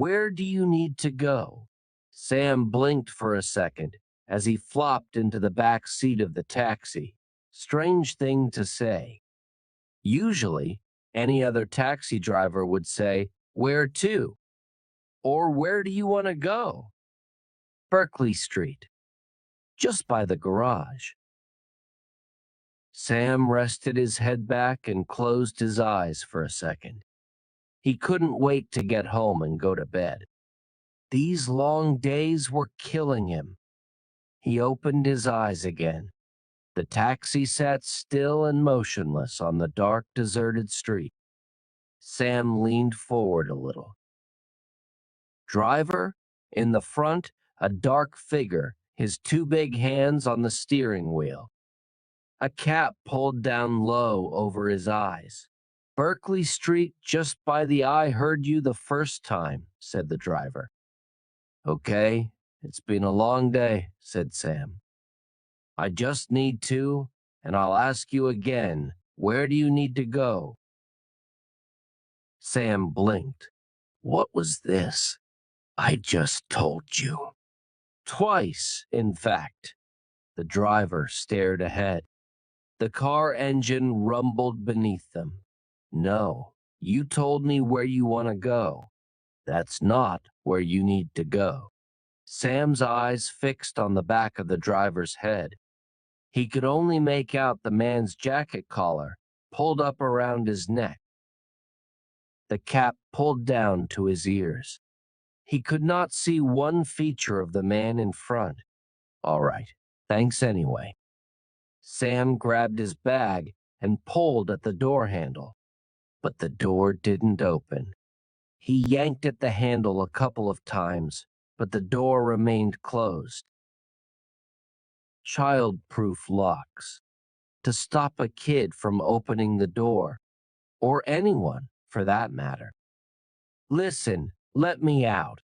Where do you need to go? Sam blinked for a second as he flopped into the back seat of the taxi. Strange thing to say. Usually, any other taxi driver would say, "Where to?" Or "Where do you want to go?" "Berkeley Street, just by the garage." Sam rested his head back and closed his eyes for a second. He couldn't wait to get home and go to bed. These long days were killing him. He opened his eyes again. The taxi sat still and motionless on the dark, deserted street. Sam leaned forward a little. Driver? In the front, a dark figure, his two big hands on the steering wheel. A cap pulled down low over his eyes. "Berkeley Street, just by the "I heard you the first time," said the driver. "Okay, it's been a long day," said Sam. "I just need to, and I'll ask you again, where do you need to go?" Sam blinked. What was this? "I just told you." Twice, in fact. The driver stared ahead. The car engine rumbled beneath them. "No, you told me where you want to go. That's not where you need to go." Sam's eyes fixed on the back of the driver's head. He could only make out the man's jacket collar pulled up around his neck, the cap pulled down to his ears. He could not see one feature of the man in front. "All right, thanks anyway." Sam grabbed his bag and pulled at the door handle, but the door didn't open. He yanked at the handle a couple of times, but the door remained closed. Child-proof locks, to stop a kid from opening the door, or anyone for that matter. "Listen, let me out.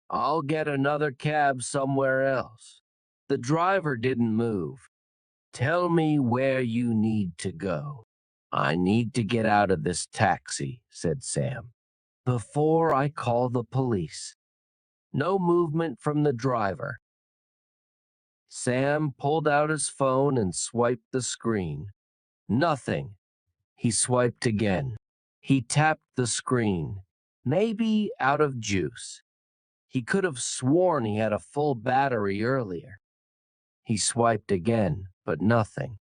I'll get another cab somewhere else." The driver didn't move. "Tell me where you need to go." "I need to get out of this taxi," said Sam, "before I call the police." No movement from the driver. Sam pulled out his phone and swiped the screen. Nothing. He swiped again. He tapped the screen, maybe out of juice. He could have sworn he had a full battery earlier. He swiped again, but nothing.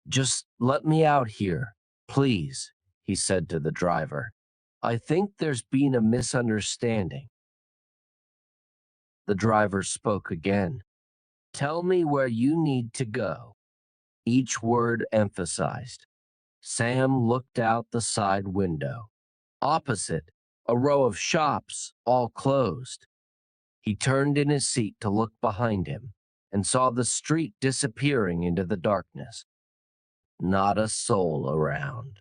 "Just let me out here, please," he said to the driver. "I think there's been a misunderstanding." The driver spoke again. "Tell me where you need to go." Each word emphasized. Sam looked out the side window. Opposite, a row of shops, all closed. He turned in his seat to look behind him and saw the street disappearing into the darkness. Not a soul around.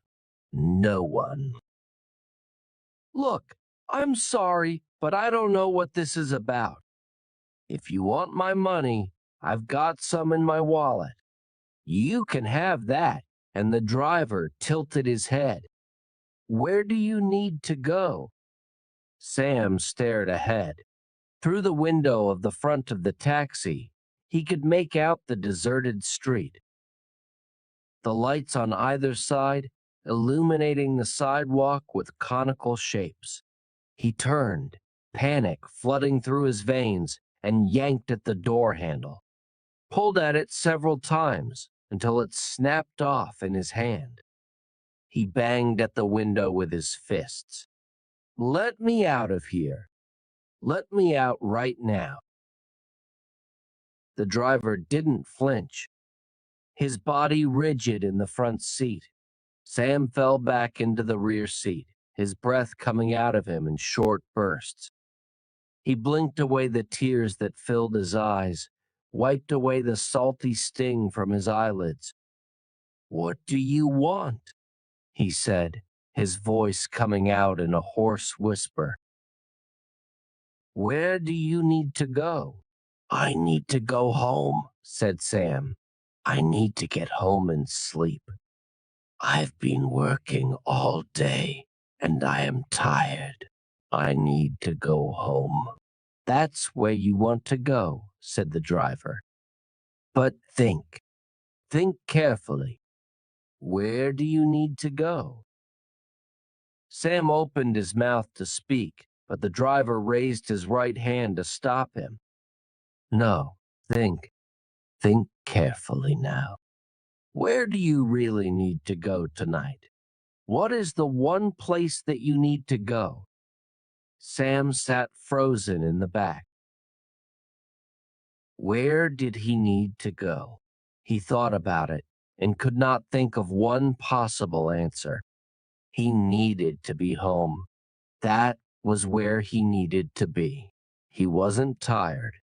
No one. "Look, I'm sorry, but I don't know what this is about. If you want my money, I've got some in my wallet. You can have that." And the driver tilted his head. "Where do you need to go?" Sam stared ahead. Through the window of the front of the taxi, he could make out the deserted street. The lights on either side illuminating the sidewalk with conical shapes. He turned, panic flooding through his veins, and yanked at the door handle. Pulled at it several times until it snapped off in his hand. He banged at the window with his fists. "Let me out of here. Let me out right now." The driver didn't flinch, his body rigid in the front seat. Sam fell back into the rear seat, his breath coming out of him in short bursts. He blinked away the tears that filled his eyes, wiped away the salty sting from his eyelids. "What do you want?" he said, his voice coming out in a hoarse whisper. "Where do you need to go?" "I need to go home," said Sam. "I need to get home and sleep. I've been working all day, and I am tired. I need to go home. That's where you want to go, said the driver. But think carefully. Where do you need to go? Sam opened his mouth to speak, but the driver raised his right hand to stop him. No, think carefully now. Where do you really need to go tonight? What is the one place that you need to go? Sam sat frozen in the back. Where did he need to go? He thought about it and could not think of one possible answer. He needed to be home. That was where he needed to be. He wasn't tired.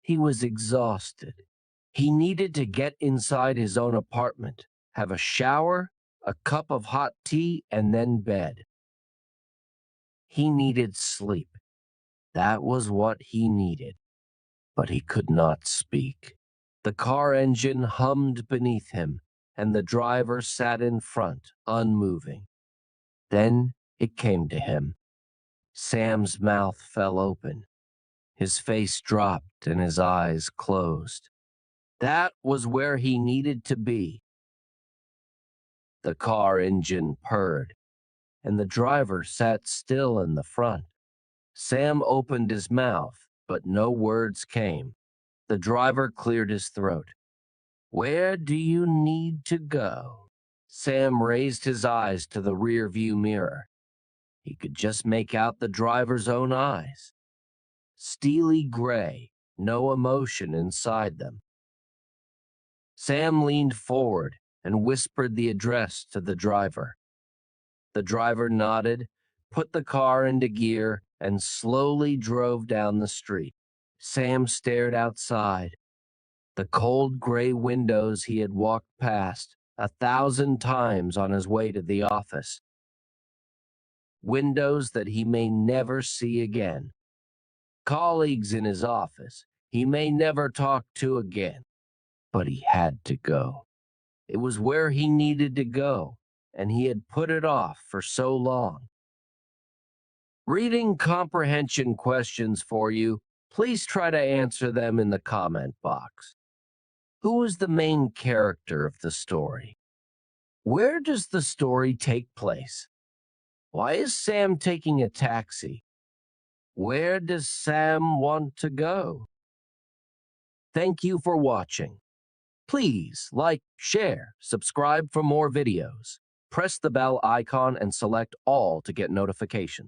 He was exhausted. He needed to get inside his own apartment, have a shower, a cup of hot tea, and then bed. He needed sleep. That was what he needed. But he could not speak. The car engine hummed beneath him, and the driver sat in front, unmoving. Then it came to him. Sam's mouth fell open. His face dropped and his eyes closed. That was where he needed to be. The car engine purred, and the driver sat still in the front. Sam opened his mouth, but no words came. The driver cleared his throat. Where do you need to go? Sam raised his eyes to the rear-view mirror. He could just make out the driver's own eyes. Steely gray, no emotion inside them. Sam leaned forward and whispered the address to the driver. The driver nodded, put the car into gear, and slowly drove down the street. Sam stared outside. The cold gray windows he had walked past 1,000 times on his way to the office. Windows that he may never see again. Colleagues in his office he may never talk to again. But he had to go. It was where he needed to go, and he had put it off for so long. Reading comprehension questions for you. Please try to answer them in the comment box. Who is the main character of the story? Where does the story take place? Why is Sam taking a taxi? Where does Sam want to go? Thank you for watching. Please like, share, subscribe for more videos. Press the bell icon and select all to get notifications.